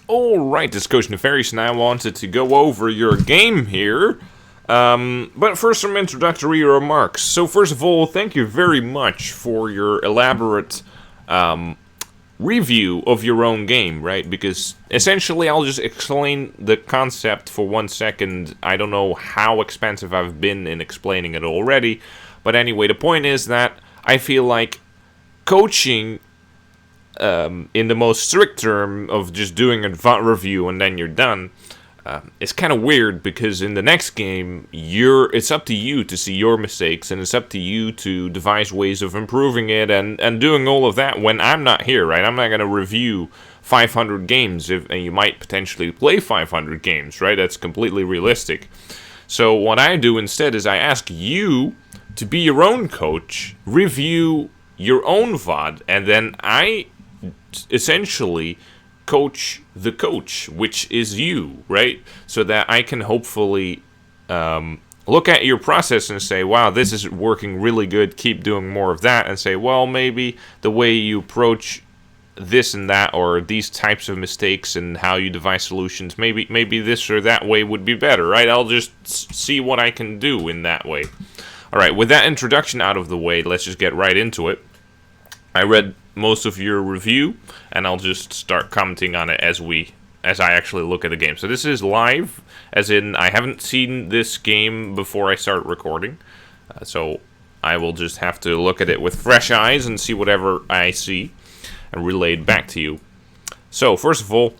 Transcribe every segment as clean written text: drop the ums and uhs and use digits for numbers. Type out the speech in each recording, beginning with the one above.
Alright, this is Coach Nefarious, and I wanted to go over your game here. But first, some introductory remarks. So first of all, thank you very much for your elaborate review of your own game, right? Because essentially, I'll just explain the concept for 1 second. I don't know how expensive I've been in explaining it already. But anyway, the point is that I feel like coaching, in the most strict term of just doing a VOD review and then you're done, it's kind of weird because in the next game, it's up to you to see your mistakes and it's up to you to devise ways of improving it and doing all of that when I'm not here, right? I'm not going to review 500 games, and you might potentially play 500 games, right? That's completely realistic. So what I do instead is I ask you to be your own coach, review your own VOD, and then I essentially coach the coach, which is you, right? So that I can hopefully look at your process and say, wow, this is working really good, keep doing more of that, and say, well, maybe the way you approach this and that, or these types of mistakes and how you devise solutions, maybe this or that way would be better, right? I'll just see what I can do in that way. Alright, with that introduction out of the way, let's just get right into it. I read most of your review, and I'll just start commenting on it as I actually look at the game. So this is live, as in I haven't seen this game before I start recording, so I will just have to look at it with fresh eyes and see whatever I see and relay it back to you. So first of all,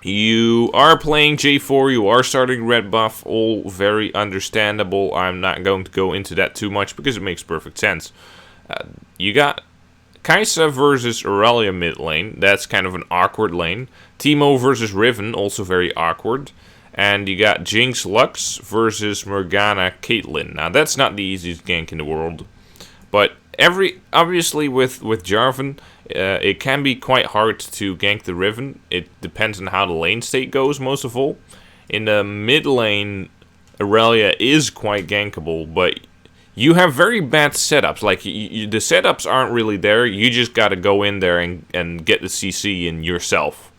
you are playing J4, you are starting red buff, all very understandable. I'm not going to go into that too much because it makes perfect sense. You got Kai'Sa versus Aurelia mid lane. That's kind of an awkward lane. Teemo versus Riven, also very awkward. And you got Jinx Lux versus Morgana Caitlyn. Now, that's not the easiest gank in the world. But obviously with Jarvan, it can be quite hard to gank the Riven. It depends on how the lane state goes, most of all. In the mid lane, Aurelia is quite gankable, but you have very bad setups. Like, the setups aren't really there. You just got to go in there and get the CC in yourself,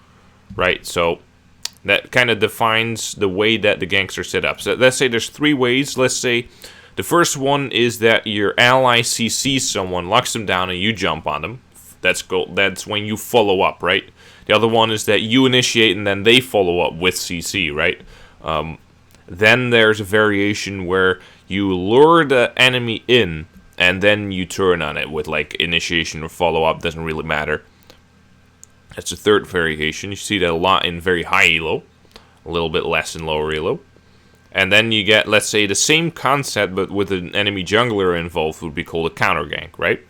right? So that kind of defines the way that the ganks are set up. So let's say there's 3 ways. Let's say the first one is that your ally CCs someone, locks them down, and you jump on them. That's when you follow up, right? The other one is that you initiate and then they follow up with CC, right? Then there's a variation where you lure the enemy in, and then you turn on it with, like, initiation or follow-up, doesn't really matter. That's the third variation. You see that a lot in very high elo, a little bit less in lower elo. And then you get, let's say, the same concept, but with an enemy jungler involved, would be called a counter gank, right?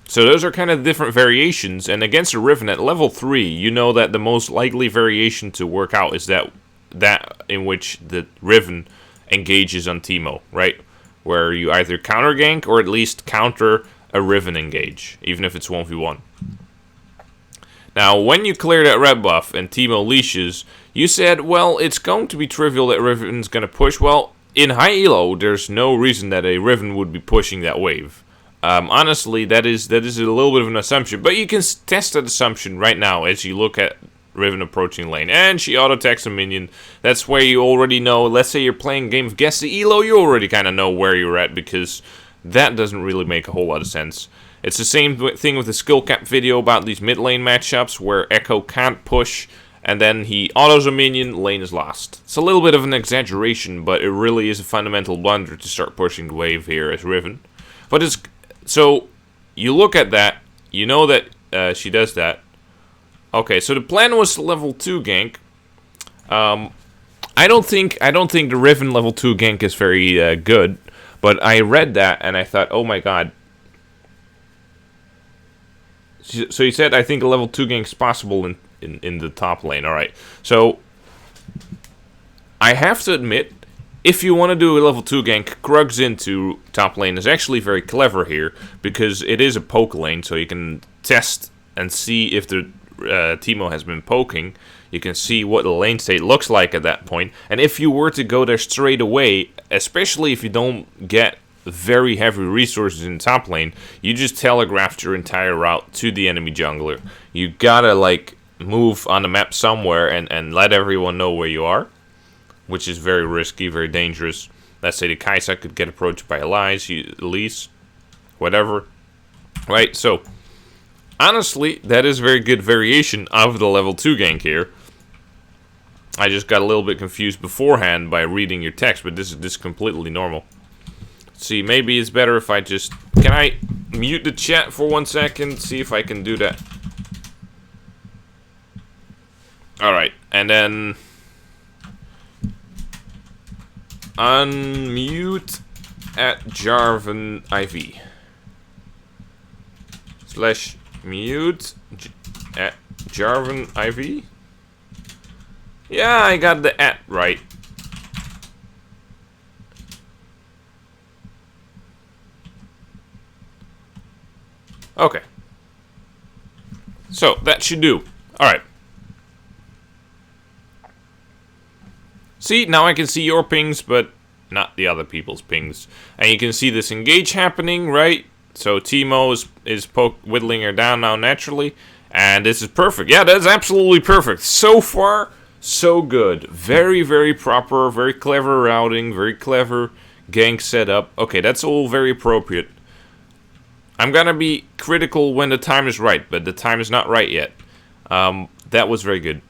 So those are kind of different variations, and against a Riven at level 3, you know that the most likely variation to work out is that in which the Riven engages on Teemo, right? Where you either counter gank or at least counter a Riven engage, even if it's 1v1. Now, when you clear that red buff and Teemo leashes, you said, well, it's going to be trivial that Riven's going to push. Well, in high elo, there's no reason that a Riven would be pushing that wave. Honestly, that is a little bit of an assumption, but you can test that assumption right now as you look at Riven approaching lane, and she auto-attacks a minion. That's where you already know. Let's say you're playing a game of Guess the Elo, you already kind of know where you're at, because that doesn't really make a whole lot of sense. It's the same thing with the skill cap video about these mid lane matchups where Echo can't push, and then he autos a minion, lane is lost. It's a little bit of an exaggeration, but it really is a fundamental blunder to start pushing the wave here as Riven. But it's so you look at that, you know that she does that. Okay, so the plan was level 2 gank. I don't think the Riven level 2 gank is very good, but I read that and I thought, oh my god. So he said, I think a level 2 gank is possible in the top lane. Alright, so I have to admit, if you want to do a level 2 gank, Krugs into top lane is actually very clever here, because it is a poke lane, so you can test and see if the Teemo has been poking. You can see what the lane state looks like at that point. And if you were to go there straight away, especially if you don't get very heavy resources in top lane, you just telegraphed your entire route to the enemy jungler. You gotta, like, move on the map somewhere and let everyone know where you are, which is very risky, very dangerous. Let's say the Kaisa could get approached by Elise, whatever, right? So, honestly, that is very good variation of the level 2 gank here. I just got a little bit confused beforehand by reading your text, but this is completely normal. Let's see, maybe it's better if I just... Can I mute the chat for 1 second? See if I can do that. Alright, and then... unmute at Jarvan IV. / mute at Jarvan IV. Yeah, I got the at right. Okay. So, that should do. Alright. See, now I can see your pings, but not the other people's pings. And you can see this engage happening, right? So Teemo is whittling her down now naturally. And this is perfect. Yeah, that's absolutely perfect. So far, so good. Very, very proper, very clever routing, very clever gank setup. Okay, that's all very appropriate. I'm gonna be critical when the time is right, but the time is not right yet. That was very good.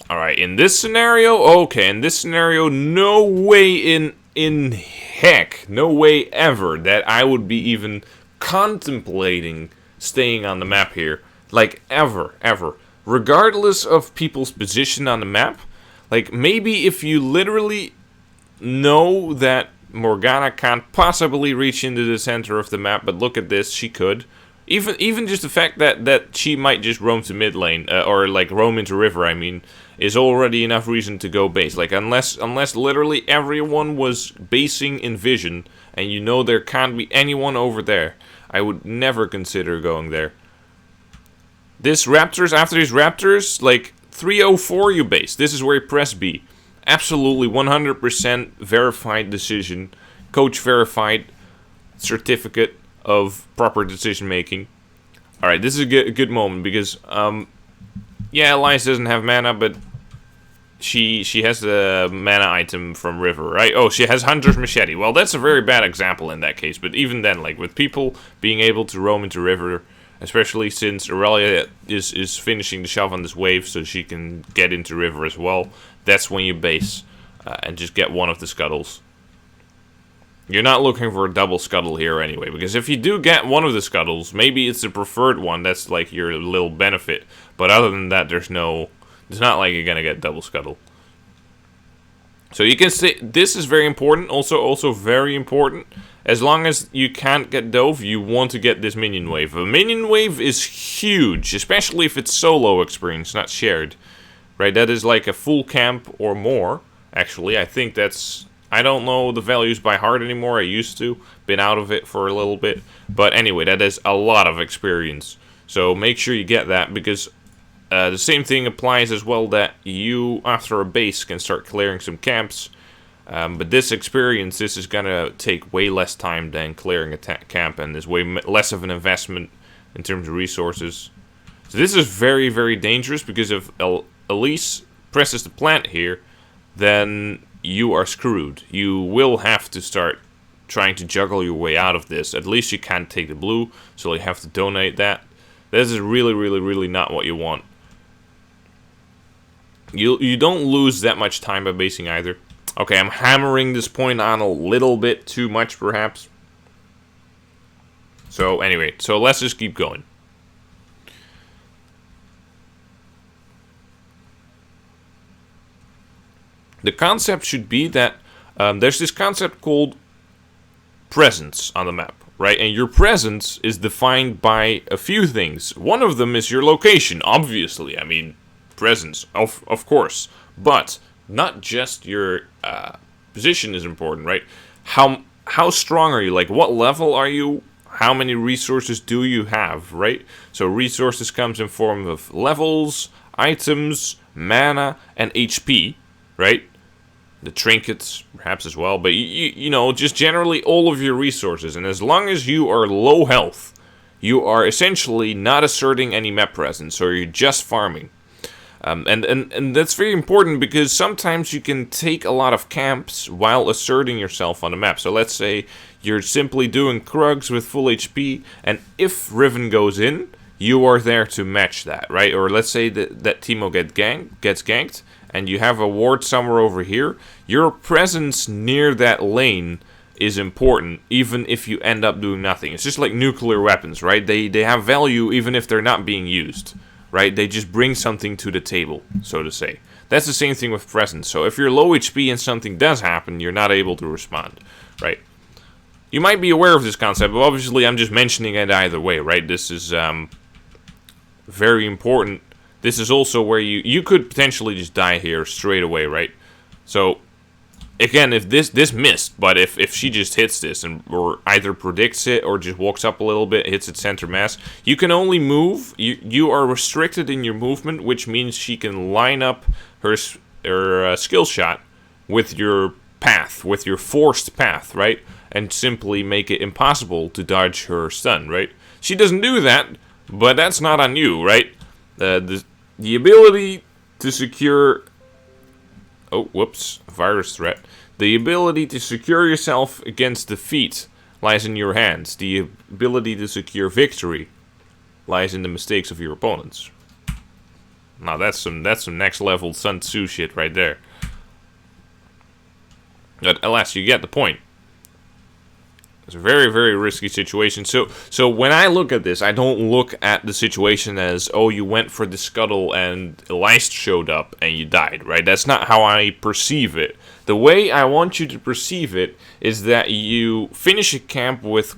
Alright, in this scenario, okay, in this scenario, no way in heck, no way ever that I would be even contemplating staying on the map here. Like, ever. Regardless of people's position on the map, like, maybe if you literally know that Morgana can't possibly reach into the center of the map, but look at this, she could. Even just the fact that she might just roam to mid lane, or like roam into river, I mean, is already enough reason to go base. Like, unless literally everyone was basing in vision, and you know there can't be anyone over there, I would never consider going there. This Raptors, after these Raptors, like, 304 you base. This is where you press B. Absolutely 100% verified decision. Coach verified certificate of proper decision making. Alright, this is a good moment because, yeah, Elias doesn't have mana, but she has the mana item from River, right? Oh, she has Hunter's Machete. Well, that's a very bad example in that case, but even then, like, with people being able to roam into River, especially since Aurelia is finishing the shove on this wave so she can get into River as well, that's when you base and just get one of the scuttles. You're not looking for a double scuttle here anyway, because if you do get one of the scuttles, maybe it's the preferred one, that's like your little benefit. But other than that, it's not like you're gonna get double scuttle. So you can see, this is very important, also very important. As long as you can't get Dove, you want to get this minion wave. A minion wave is huge, especially if it's solo experience, not shared. Right, that is like a full camp or more, actually. I think that's... I don't know the values by heart anymore. I used to. Been out of it for a little bit. But anyway, that is a lot of experience. So make sure you get that, because the same thing applies as well, that you, after a base, can start clearing some camps. But this experience, this is going to take way less time than clearing a camp, and is way less of an investment in terms of resources. So this is very, very dangerous, because if Elise presses the plant here, then you are screwed. You will have to start trying to juggle your way out of this. At least you can't take the blue, so you have to donate that. This is really, really, really not what you want. You don't lose that much time by basing either. Okay, I'm hammering this point on a little bit too much, perhaps. So anyway, so let's just keep going. The concept should be that there's this concept called presence on the map, right? And your presence is defined by a few things. One of them is your location, obviously. I mean, presence, of course. But not just your position is important, right? How strong are you? Like, what level are you? How many resources do you have, right? So resources comes in form of levels, items, mana, and HP, right? the trinkets perhaps as well, but you know, just generally all of your resources. And as long as you are low health, you are essentially not asserting any map presence, or you're just farming. And that's very important, because sometimes you can take a lot of camps while asserting yourself on the map. So let's say you're simply doing Krugs with full HP, and if Riven goes in, you are there to match that, right? Or let's say that Teemo gets ganked, and you have a ward somewhere over here. Your presence near that lane is important, even if you end up doing nothing. It's just like nuclear weapons, right? They have value even if they're not being used, right? They just bring something to the table, so to say. That's the same thing with presence. So if you're low HP and something does happen, you're not able to respond, right? You might be aware of this concept, but obviously I'm just mentioning it either way, right? This is very important. This is also where you could potentially just die here straight away, right? So again, if this missed, but if she just hits this or either predicts it or just walks up a little bit, hits its center mass, you can only move. You are restricted in your movement, which means she can line up her skill shot with your path, with your forced path, right? And simply make it impossible to dodge her stun, right? She doesn't do that, but that's not on you, right? The ability to secure... Oh, whoops. Virus threat. The ability to secure yourself against defeat lies in your hands. The ability to secure victory lies in the mistakes of your opponents. Now that's some next level Sun Tzu shit right there. But alas, you get the point. It's a very, very risky situation. So when I look at this, I don't look at the situation as, oh, you went for the scuttle and Elyst showed up and you died, right? That's not how I perceive it. The way I want you to perceive it is that you finish a camp with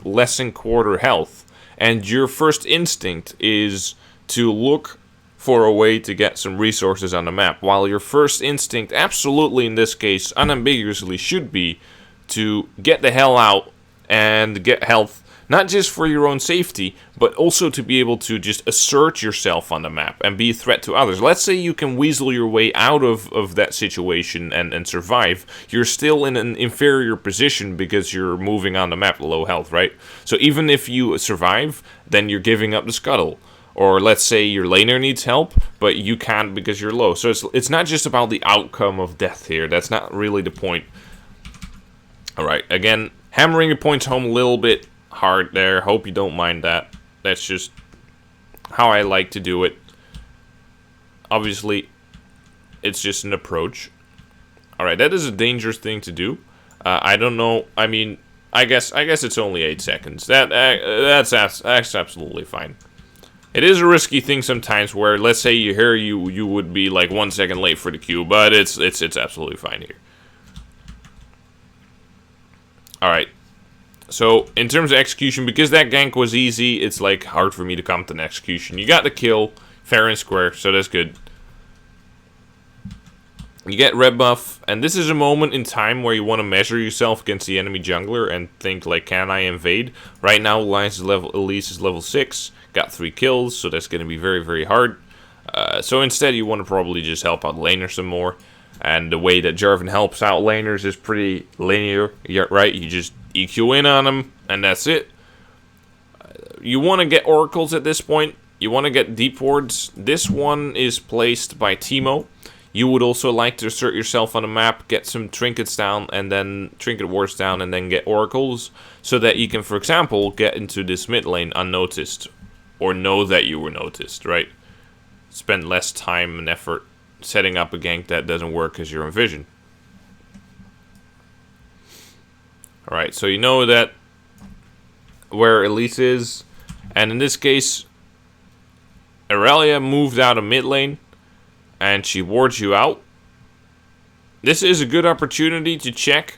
less than quarter health, and your first instinct is to look for a way to get some resources on the map, while your first instinct, absolutely in this case, unambiguously should be to get the hell out and get health, not just for your own safety, but also to be able to just assert yourself on the map and be a threat to others. Let's say you can weasel your way out of that situation and survive. You're still in an inferior position because you're moving on the map low health, right? So even if you survive, then you're giving up the scuttle. Or let's say your laner needs help, but you can't because you're low. So it's not just about the outcome of death here. That's not really the point. Alright, again, hammering the points home a little bit hard there. Hope you don't mind that. That's just how I like to do it. Obviously, it's just an approach. Alright, that is a dangerous thing to do. I don't know. I mean, I guess it's only 8 seconds. That's absolutely fine. It is a risky thing sometimes where, let's say you would be like 1 second late for the queue, but it's absolutely fine here. Alright, so in terms of execution, because that gank was easy, it's like hard for me to comment on execution. You got the kill, fair and square, so that's good. You get red buff, and this is a moment in time where you want to measure yourself against the enemy jungler and think like, can I invade? Right now, Elise is level 6, got 3 kills, so that's going to be very, very hard. So instead, you want to probably just help out laner some more. And the way that Jarvan helps out laners is pretty linear, right? You just EQ in on them, and that's it. You want to get oracles at this point. You want to get deep wards. This one is placed by Teemo. You would also like to assert yourself on the map, get some trinkets down, and then trinket wards down, and then get oracles, so that you can, for example, get into this mid lane unnoticed, or know that you were noticed, right? Spend less time and effort setting up a gank that doesn't work because you're in vision. Alright, so you know that where Elise is, and in this case, Aurelia moved out of mid lane, and she wards you out. This is a good opportunity to check.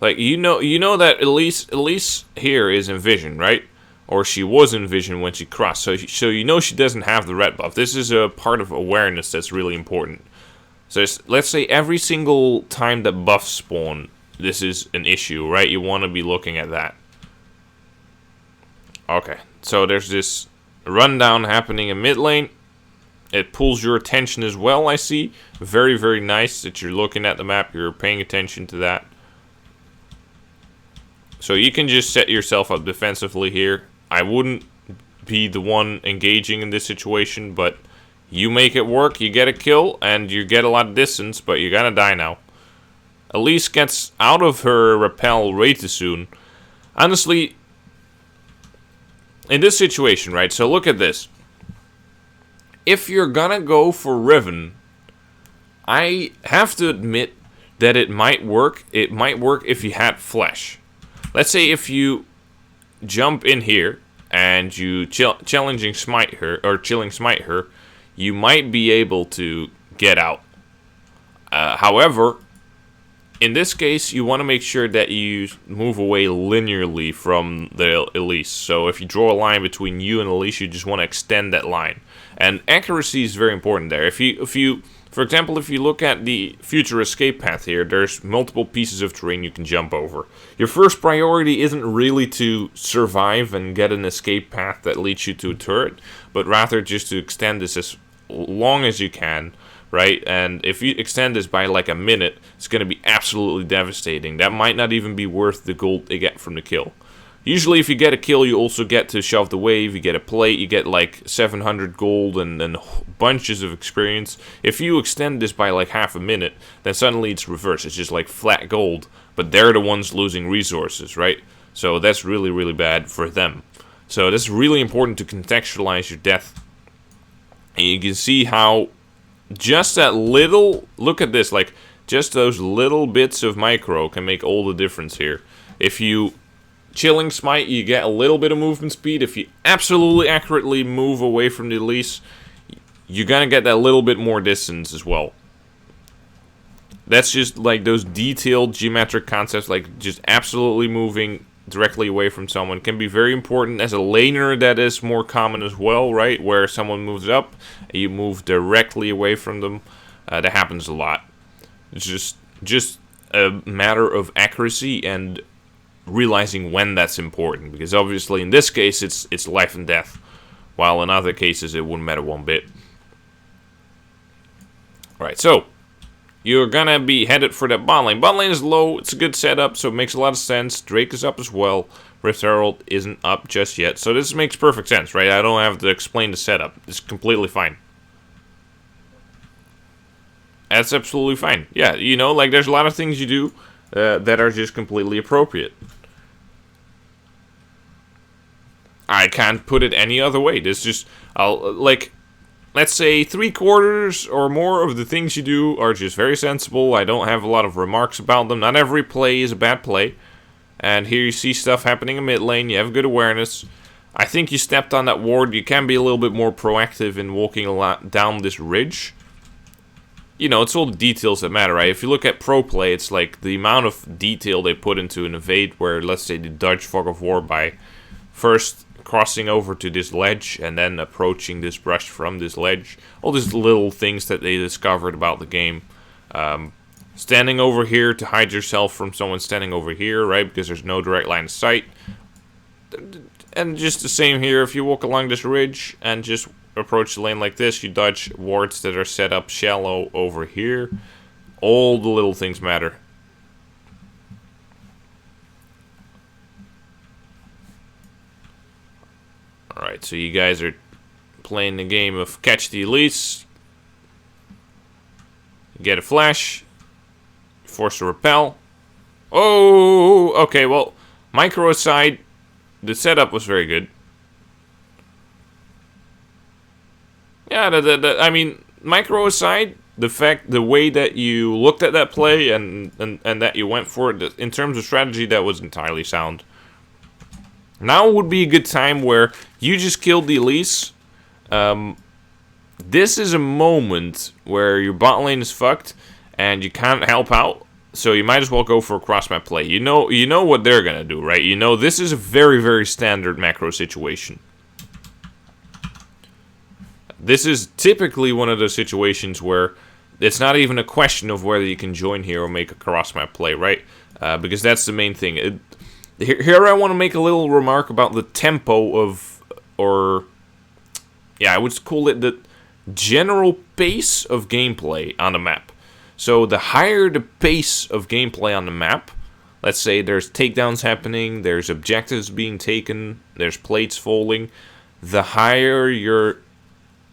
Like, you know that Elise here is in vision, right? Or she was in vision when she crossed, so you know she doesn't have the red buff. This is a part of awareness that's really important. So let's say every single time that buffs spawn, this is an issue, right? You want to be looking at that. Okay, so there's this rundown happening in mid lane. It pulls your attention as well, I see. Very, very nice that you're looking at the map, you're paying attention to that. So you can just set yourself up defensively here. I wouldn't be the one engaging in this situation, but you make it work, you get a kill, and you get a lot of distance, but you're gonna die now. Elise gets out of her rappel way too soon. Honestly, in this situation, right, so look at this. If you're gonna go for Riven, I have to admit that it might work. It might work if you had flesh. Let's say if you jump in here and you chilling smite her, you might be able to get out. However, in this case, you want to make sure that you move away linearly from the Elise. So if you draw a line between you and Elise, you just want to extend that line. And accuracy is very important there. If you, for example, if you look at the future escape path here, there's multiple pieces of terrain you can jump over. Your first priority isn't really to survive and get an escape path that leads you to a turret, but rather just to extend this as long as you can. Right, and if you extend this by like a minute, it's going to be absolutely devastating. That might not even be worth the gold they get from the kill. Usually if you get a kill, you also get to shove the wave, you get a plate, you get like 700 gold and bunches of experience. If you extend this by like half a minute, then suddenly it's reverse. It's just like flat gold, but they're the ones losing resources, right? So that's really, really bad for them. So that's really important to contextualize your death. And you can see how just that little, look at this, like just those little bits of micro can make all the difference here. If you chilling smite, you get a little bit of movement speed. If you absolutely accurately move away from the Elise, you're gonna get that little bit more distance as well. That's just like those detailed geometric concepts, like just absolutely moving directly away from someone can be very important. As a laner, that is more common as well, right? Where someone moves up, you move directly away from them. That happens a lot. It's just a matter of accuracy and realizing when that's important. Because obviously in this case, it's life and death. While in other cases, it wouldn't matter one bit. Alright, so you're gonna be headed for that bot lane. Bot lane is low, it's a good setup, so it makes a lot of sense. Drake is up as well. Rift Herald isn't up just yet, so this makes perfect sense, right? I don't have to explain the setup. It's completely fine. That's absolutely fine. Yeah, you know, like there's a lot of things you do that are just completely appropriate. I can't put it any other way. This just, like, let's say 3/4 or more of the things you do are just very sensible. I don't have a lot of remarks about them. Not every play is a bad play. And here you see stuff happening in mid lane. You have good awareness. I think you stepped on that ward. You can be a little bit more proactive in walking a lot down this ridge. You know, it's all the details that matter, right? If you look at pro play, it's like the amount of detail they put into an evade where, let's say, they dodge fog of war by first crossing over to this ledge and then approaching this brush from this ledge. All these little things that they discovered about the game. Standing over here to hide yourself from someone standing over here, right? Because there's no direct line of sight. And just the same here, if you walk along this ridge and just approach the lane like this, you dodge wards that are set up shallow over here. All the little things matter. Alright, so you guys are playing the game of catch the Elise. Get a flash. Force a repel. Oh, okay, well, micro aside, the setup was very good. Yeah, I mean, micro aside, the way that you looked at that play and that you went for it, in terms of strategy, that was entirely sound. Now would be a good time where you just killed the Elise. This is a moment where your bot lane is fucked and you can't help out. So you might as well go for a cross-map play. You know what they're gonna do, right? You know this is a very, very standard macro situation. This is typically one of those situations where it's not even a question of whether you can join here or make a cross-map play, right? Because that's the main thing. Here I want to make a little remark about the tempo of, or yeah, I would call it general pace of gameplay on the map. So the higher the pace of gameplay on the map, let's say there's takedowns happening, there's objectives being taken, there's plates falling, the higher your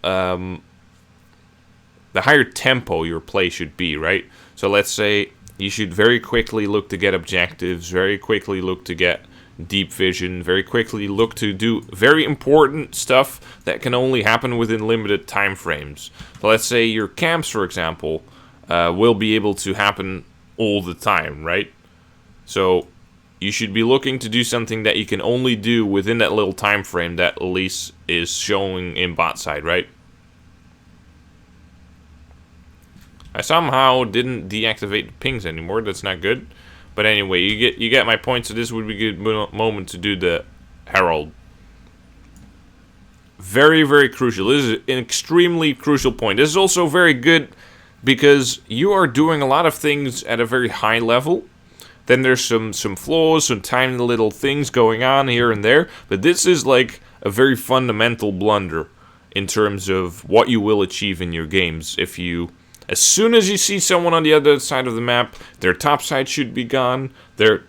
the higher tempo your play should be, right? So let's say you should very quickly look to get objectives, very quickly look to get deep vision, very quickly look to do very important stuff that can only happen within limited time frames. So let's say your camps, for example, will be able to happen all the time, right? So you should be looking to do something that you can only do within that little time frame that Elise is showing in bot side, right? I somehow didn't deactivate the pings anymore. That's not good. But anyway, you get my point. So this would be a good moment to do the Herald. Very, very crucial. This is an extremely crucial point. This is also very good because you are doing a lot of things at a very high level. Then there's some flaws, some tiny little things going on here and there. But this is like a very fundamental blunder in terms of what you will achieve in your games. If you, as soon as you see someone on the other side of the map, their top side should be gone. Their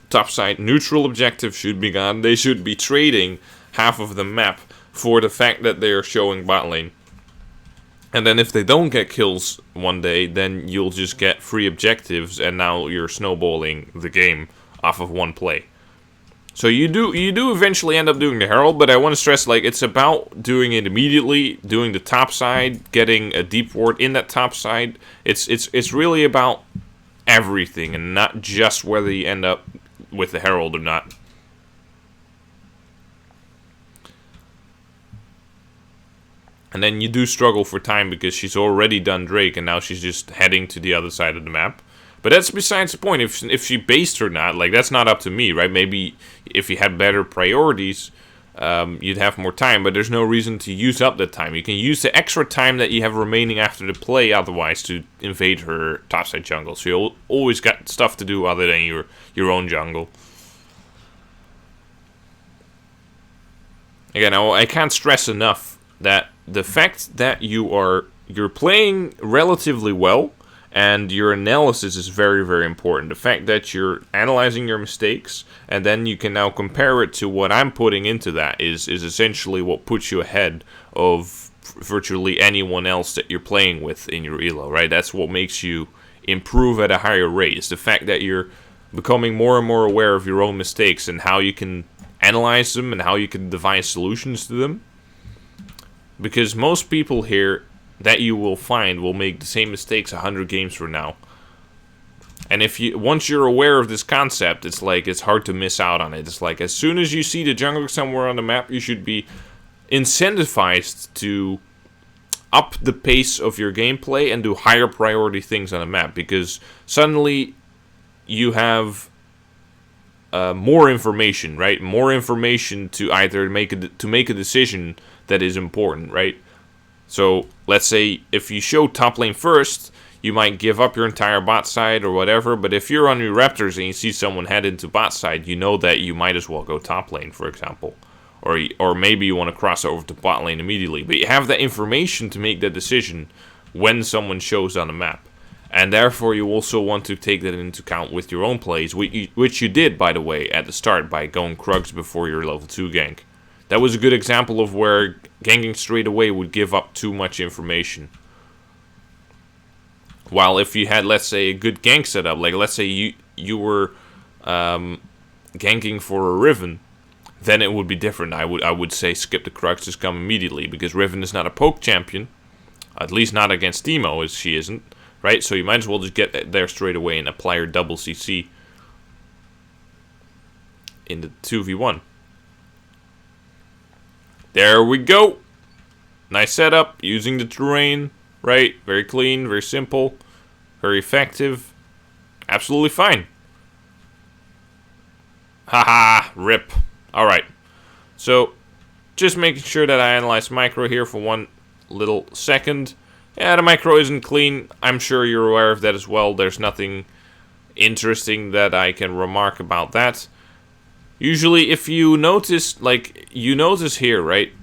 top side neutral objective should be gone. They should be trading half of the map for the fact that they are showing bot lane. And then if they don't get kills one day, then you'll just get free objectives, and now you're snowballing the game off of one play. So you do eventually end up doing the Herald, but I want to stress, like, it's about doing it immediately, doing the top side, getting a deep ward in that top side. It's really about everything, and not just whether you end up with the Herald or not. And then you do struggle for time because she's already done Drake and now she's just heading to the other side of the map. But that's besides the point. If she based or not, like, that's not up to me, right? Maybe if you had better priorities, you'd have more time. But there's no reason to use up that time. You can use the extra time that you have remaining after the play otherwise to invade her topside jungle. So you'll always got stuff to do other than your own jungle. Again, I can't stress enough that the fact that you're playing relatively well and your analysis is very, very important. The fact that you're analyzing your mistakes and then you can now compare it to what I'm putting into that is essentially what puts you ahead of virtually anyone else that you're playing with in your elo, right? That's what makes you improve at a higher rate. It's the fact that you're becoming more and more aware of your own mistakes and how you can analyze them and how you can devise solutions to them. Because most people here that you will find will make the same mistakes 100 games from now. And once you're aware of this concept, it's like it's hard to miss out on it. It's like as soon as you see the jungle somewhere on the map, you should be incentivized to up the pace of your gameplay and do higher priority things on the map. Because suddenly you have more information, right? More information to either make a decision that is important, right? So let's say if you show top lane first, you might give up your entire bot side or whatever, but if you're on your Raptors and you see someone head into bot side, you know that you might as well go top lane, for example. Or maybe you want to cross over to bot lane immediately, but you have that information to make that decision when someone shows on the map. And therefore you also want to take that into account with your own plays, which you did, by the way, at the start by going Krugs before your level 2 gank. That was a good example of where ganking straight away would give up too much information. While if you had, let's say, a good gank setup, like let's say you were ganking for a Riven, then it would be different. I would say skip the Krugs, just come immediately, because Riven is not a poke champion, at least not against Teemo, as she isn't, right? So you might as well just get there straight away and apply your double CC in the 2v1. There we go. Nice setup, using the terrain, right? Very clean, very simple, very effective. Absolutely fine. Haha, rip. Alright. So, just making sure that I analyze micro here for one little second. Yeah, the micro isn't clean. I'm sure you're aware of that as well. There's nothing interesting that I can remark about that. Usually, if you notice, like, you notice here, right?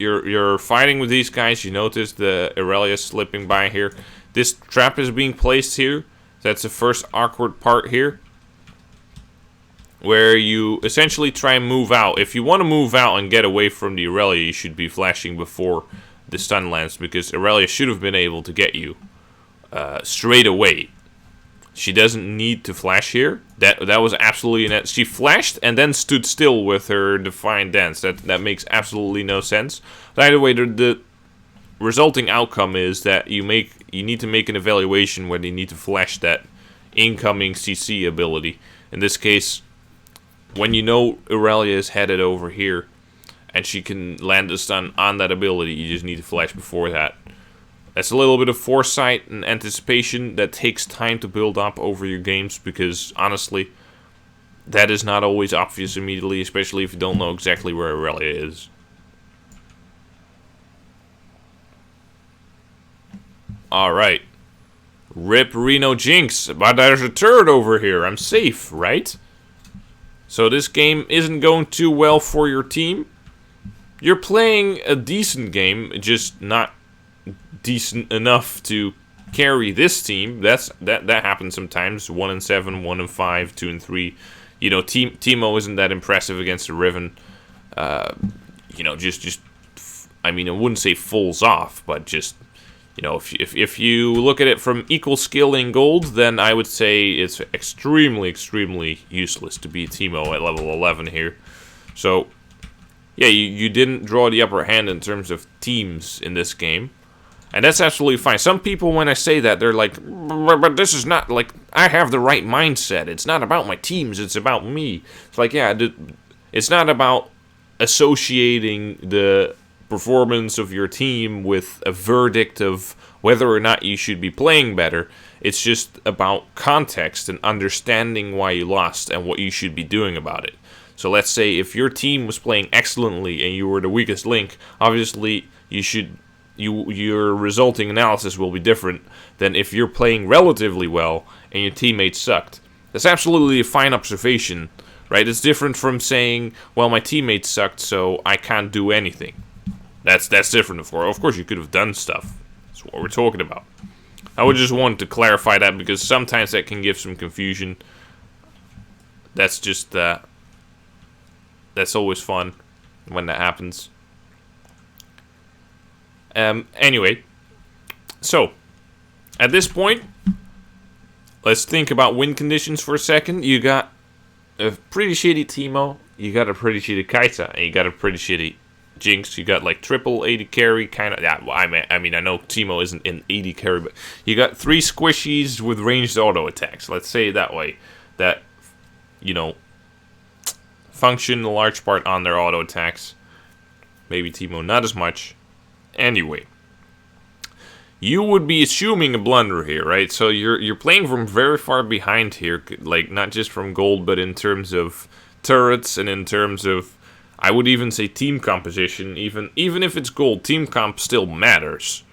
you're fighting with these guys. You notice the Aurelia slipping by here. This trap is being placed here. That's the first awkward part here, where you essentially try and move out. If you want to move out and get away from the Aurelia, you should be flashing before the stun lands, because Aurelia should have been able to get you straight away. She doesn't need to flash here. That was absolutely net. She flashed and then stood still with her Defiant Dance. That makes absolutely no sense. But either way, the resulting outcome is that you need to make an evaluation whether you need to flash that incoming CC ability. In this case, when you know Aurelia is headed over here and she can land a stun on that ability, you just need to flash before that. That's a little bit of foresight and anticipation that takes time to build up over your games, because honestly, that is not always obvious immediately, especially if you don't know exactly where Aurelia is. Alright. Rip Reno Jinx, but there's a turret over here. I'm safe, right? So this game isn't going too well for your team. You're playing a decent game, just not decent enough to carry this team. That happens sometimes. 1-7, 1-5, 2-3. You know, Teemo isn't that impressive against the Riven. You know, just I mean, I wouldn't say falls off, but just, you know, if you look at it from equal skill in gold, then I would say it's extremely useless to beat Teemo at level 11 here. So yeah, you didn't draw the upper hand in terms of teams in this game. And that's absolutely fine. Some people, when I say that, they're like, but this is not, like, I have the right mindset. It's not about my teams, it's about me. It's like, yeah, it's not about associating the performance of your team with a verdict of whether or not you should be playing better. It's just about context and understanding why you lost and what you should be doing about it. So let's say if your team was playing excellently and you were the weakest link, obviously your resulting analysis will be different than if you're playing relatively well and your teammates sucked. That's absolutely a fine observation, right? It's different from saying, well, my teammates sucked, so I can't do anything. That's different. Of course, you could have done stuff. That's what we're talking about. I would just want to clarify that, because sometimes that can give some confusion. That's just that's always fun when that happens. Anyway, so at this point, let's think about win conditions for a second. You got a pretty shitty Teemo, you got a pretty shitty Kaisa, and you got a pretty shitty Jinx. You got like triple 80 carry, kind of. Yeah, well, I mean, I know Teemo isn't an 80 carry, but you got 3 squishies with ranged auto attacks. Let's say it that way. That, you know, function a large part on their auto attacks. Maybe Teemo not as much. Anyway, you would be assuming a blunder here, right? So you're playing from very far behind here, like not just from gold, but in terms of turrets and in terms of, I would even say, team composition. Even if it's gold, team comp still matters.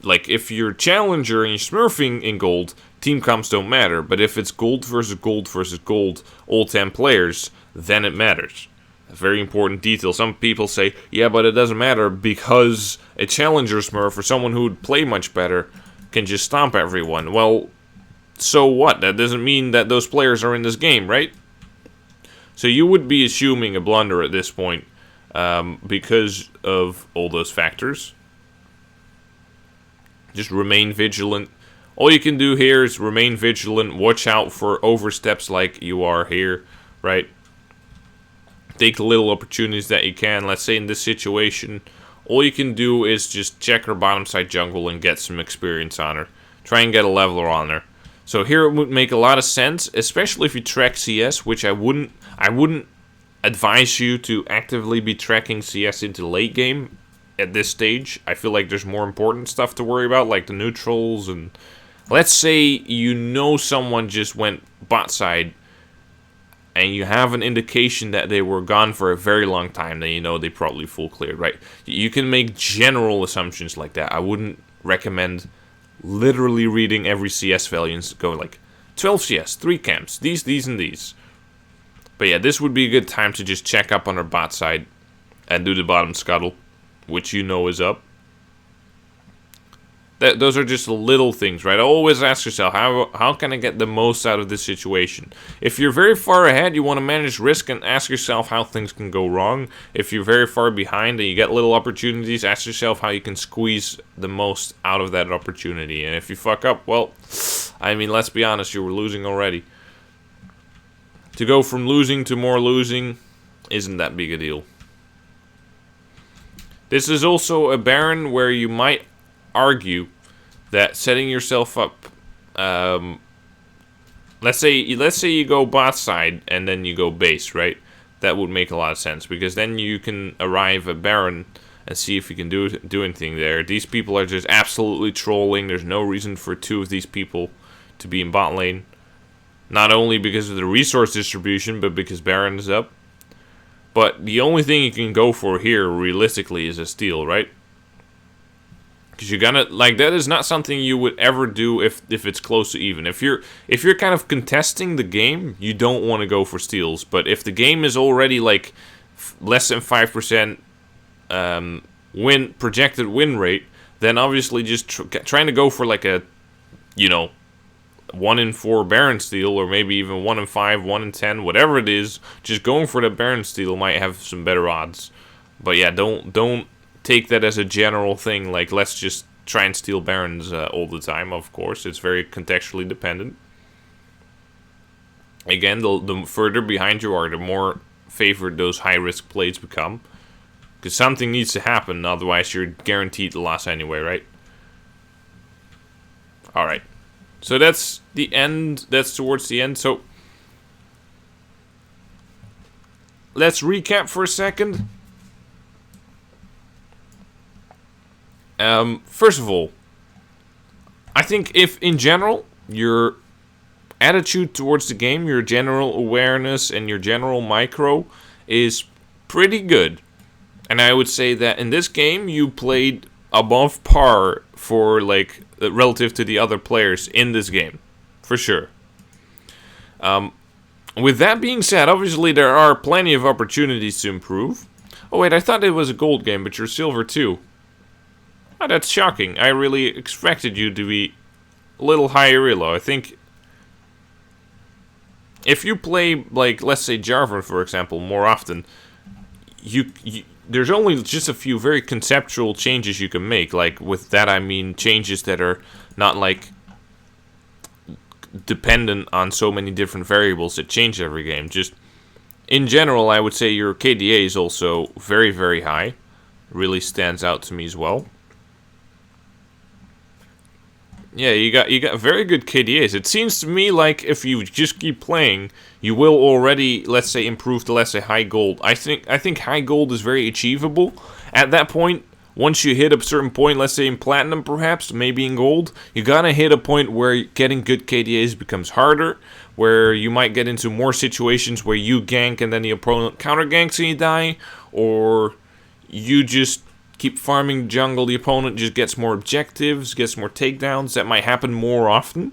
Like if you're challenger and you're smurfing in gold, team comps don't matter. But if it's gold versus gold versus gold, all 10 players, then it matters. A very important detail. Some people say, yeah, but it doesn't matter because a challenger smurf or someone who would play much better can just stomp everyone. Well, so what? That doesn't mean that those players are in this game, right? So you would be assuming a blunder at this point because of all those factors. Just remain vigilant. All you can do here is remain vigilant. Watch out for oversteps like you are here, right? Take the little opportunities that you can. Let's say in this situation, all you can do is just check her bottom side jungle and get some experience on her. Try and get a leveler on her. So here it would make a lot of sense, especially if you track CS, which I wouldn't advise you to actively be tracking CS into late game at this stage. I feel like there's more important stuff to worry about, like the neutrals. And let's say you know someone just went bot side and you have an indication that they were gone for a very long time, then you know they probably full cleared, right? You can make general assumptions like that. I wouldn't recommend literally reading every CS value and going like 12 CS, 3 camps, these and these. But yeah, this would be a good time to just check up on our bot side and do the bottom scuttle. which you know is up. Those are just little things, right? Always ask yourself, how can I get the most out of this situation? If you're very far ahead, you want to manage risk and ask yourself how things can go wrong. If you're very far behind and you get little opportunities, ask yourself how you can squeeze the most out of that opportunity. And if you fuck up, well, I mean, let's be honest, you were losing already. To go from losing to more losing isn't that big a deal. This is also a Baron where you might argue that setting yourself up, let's say you go bot side and then you go base, right? That would make a lot of sense, because then you can arrive at Baron and see if you can do anything there. These people are just absolutely trolling. There's no reason for two of these people to be in bot lane, not only because of the resource distribution, but because Baron is up. But the only thing you can go for here realistically is a steal, right? Because you're gonna, like, that is not something you would ever do if it's close to even. If you're kind of contesting the game, you don't want to go for steals. But if the game is already like less than 5% projected win rate, then obviously just trying to go for like a, 1 in 4 Baron steal, or maybe even 1 in 5, 1 in 10, whatever it is, just going for the Baron steal might have some better odds. But yeah, don't take that as a general thing, like let's just try and steal Barons all the time. Of course, it's very contextually dependent. Again, the further behind you are, the more favored those high-risk plays become. Because something needs to happen, otherwise you're guaranteed the loss anyway, right? Alright. So that's the end, that's towards the end, so let's recap for a second. First of all, I think if in general your attitude towards the game, your general awareness and your general micro is pretty good, and I would say that in this game you played above par for like relative to the other players in this game, for sure. With that being said, obviously there are plenty of opportunities to improve. Oh wait, I thought it was a gold game, but you're silver too. Oh, that's shocking. I really expected you to be a little higher elo. I think if you play, like, let's say Jarvan, for example, more often, there's only just a few very conceptual changes you can make. Like, with that I mean changes that are not, like, dependent on so many different variables that change every game. Just, in general, I would say your KDA is also very, very high. Really stands out to me as well. Yeah, you got very good KDAs. It seems to me like if you just keep playing, you will already, let's say, improve to, let's say, high gold. I think high gold is very achievable. At that point, once you hit a certain point, let's say in platinum perhaps, maybe in gold, you gotta hit a point where getting good KDAs becomes harder, where you might get into more situations where you gank and then the opponent counter ganks and you die, or you just keep farming jungle, the opponent just gets more objectives, gets more takedowns. That might happen more often.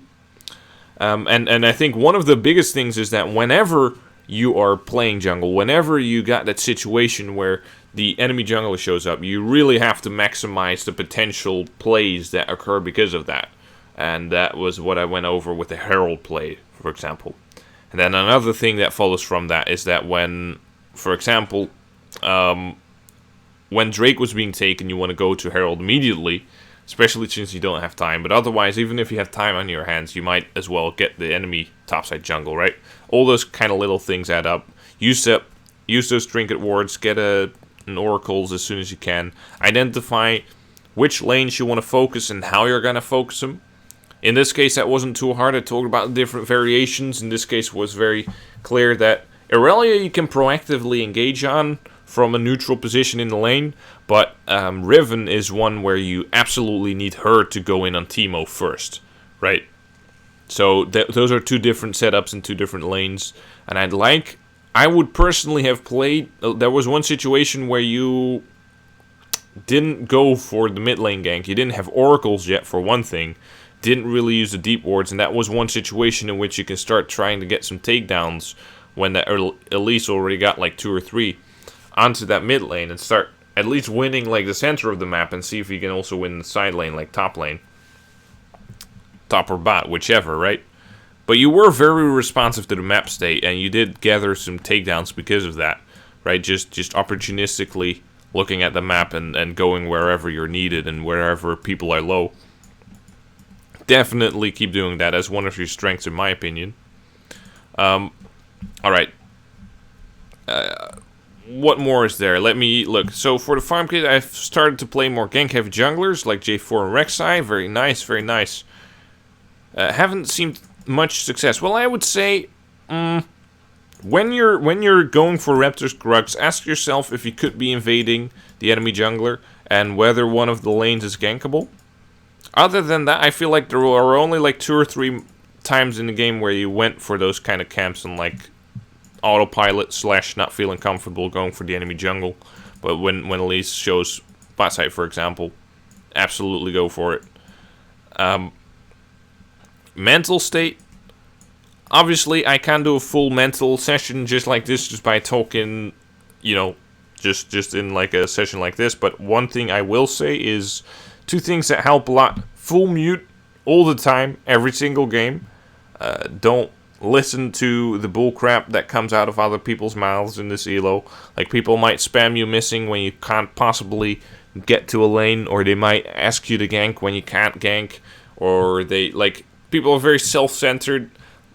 And I think one of the biggest things is that whenever you are playing jungle, whenever you got that situation where the enemy jungler shows up, you really have to maximize the potential plays that occur because of that. And that was what I went over with the Herald play, for example. And then another thing that follows from that is that when, for example, when Drake was being taken, you want to go to Herald immediately, especially since you don't have time. But otherwise, even if you have time on your hands, you might as well get the enemy topside jungle, right? All those kind of little things add up. Use those trinket wards, get an oracles as soon as you can. Identify which lanes you want to focus and how you're going to focus them. In this case, that wasn't too hard. I talked about different variations. In this case, it was very clear that Irelia you can proactively engage on from a neutral position in the lane, but Riven is one where you absolutely need her to go in on Teemo first, right? So those are two different setups and two different lanes, and I would personally have played, there was one situation where you didn't go for the mid lane gank, you didn't have oracles yet for one thing, didn't really use the deep wards, and that was one situation in which you can start trying to get some takedowns when that Elise already got like 2 or 3 onto that mid lane and start at least winning like the center of the map and see if you can also win the side lane, like top lane. Top or bot, whichever, right? But you were very responsive to the map state, and you did gather some takedowns because of that, right? Just opportunistically looking at the map and going wherever you're needed and wherever people are low. Definitely keep doing that as one of your strengths, in my opinion. Alright. What more is there? Let me look. So for the farm kit, I've started to play more gank-heavy junglers like J4 and Rek'Sai. Very nice, very nice. Haven't seen much success. Well, I would say, when you're going for Raptor's Krugs, ask yourself if you could be invading the enemy jungler and whether one of the lanes is gankable. Other than that, I feel like there are only like 2 or 3 times in the game where you went for those kind of camps and like autopilot / not feeling comfortable going for the enemy jungle. But when Elise shows bot side, for example, absolutely go for it. Mental state. Obviously, I can't do a full mental session just like this, just by talking, you know, just in like a session like this. But one thing I will say is 2 things that help a lot. Full mute all the time, every single game. Don't listen to the bullcrap that comes out of other people's mouths in this elo. Like, people might spam you missing when you can't possibly get to a lane, or they might ask you to gank when you can't gank, or they, like, people are very self-centered.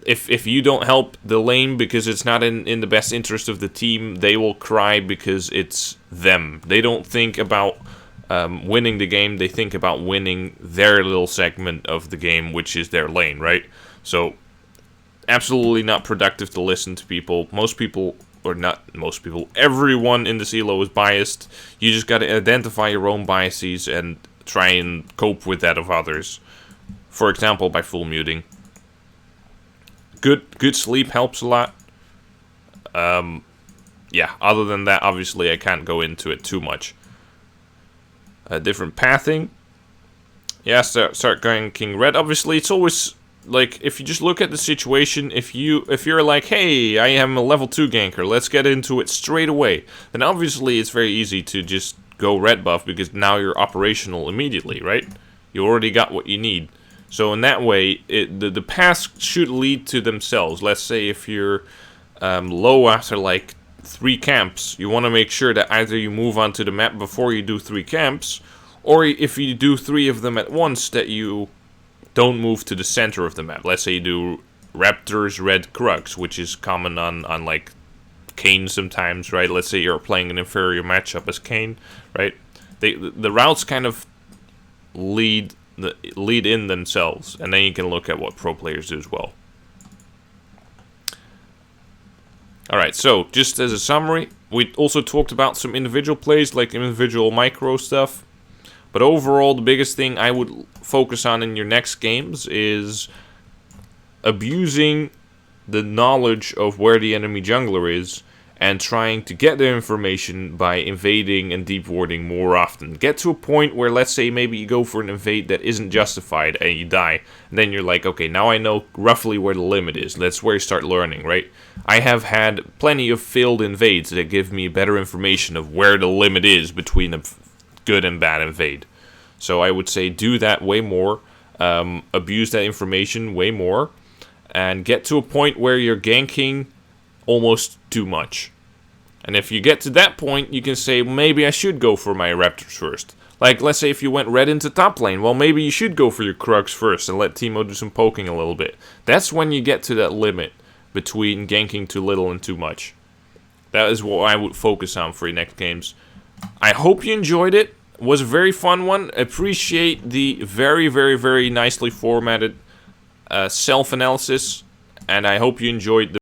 If you don't help the lane because it's not in the best interest of the team, they will cry because it's them. They don't think about winning the game, they think about winning their little segment of the game, which is their lane, right? So, absolutely not productive to listen to people. Most people, or not most people, everyone in this elo is biased. You just gotta identify your own biases and try and cope with that of others. For example, by full muting. Good sleep helps a lot. Yeah, other than that, obviously I can't go into it too much. Different pathing. Yeah, start going King Red. Obviously, it's always like, if you just look at the situation, if you're like, hey, I am a level 2 ganker, let's get into it straight away, then obviously it's very easy to just go red buff because now you're operational immediately, right? You already got what you need. So in that way, the paths should lead to themselves. Let's say if you're low after like 3 camps, you want to make sure that either you move onto the map before you do 3 camps, or if you do 3 of them at once, that you don't move to the center of the map. Let's say you do Raptors, Red, Krugs, which is common on like Kayn sometimes, right? Let's say you're playing an inferior matchup as Kayn, right? The routes kind of lead in themselves, and then you can look at what pro players do as well. Alright, so just as a summary, we also talked about some individual plays, like individual micro stuff. But overall, the biggest thing I would focus on in your next games is abusing the knowledge of where the enemy jungler is and trying to get the information by invading and deep warding more often. Get to a point where, let's say, maybe you go for an invade that isn't justified and you die. And then you're like, okay, now I know roughly where the limit is. That's where you start learning, right? I have had plenty of failed invades that give me better information of where the limit is between a good and bad invade. So I would say do that way more. Abuse that information way more. And get to a point where you're ganking almost too much. And if you get to that point, you can say, maybe I should go for my Raptors first. Like, let's say if you went red into top lane, well, maybe you should go for your Krugs first and let Teemo do some poking a little bit. That's when you get to that limit between ganking too little and too much. That is what I would focus on for your next games. I hope you enjoyed it. It was a very fun one. Appreciate the very, very, very nicely formatted self-analysis. And I hope you enjoyed the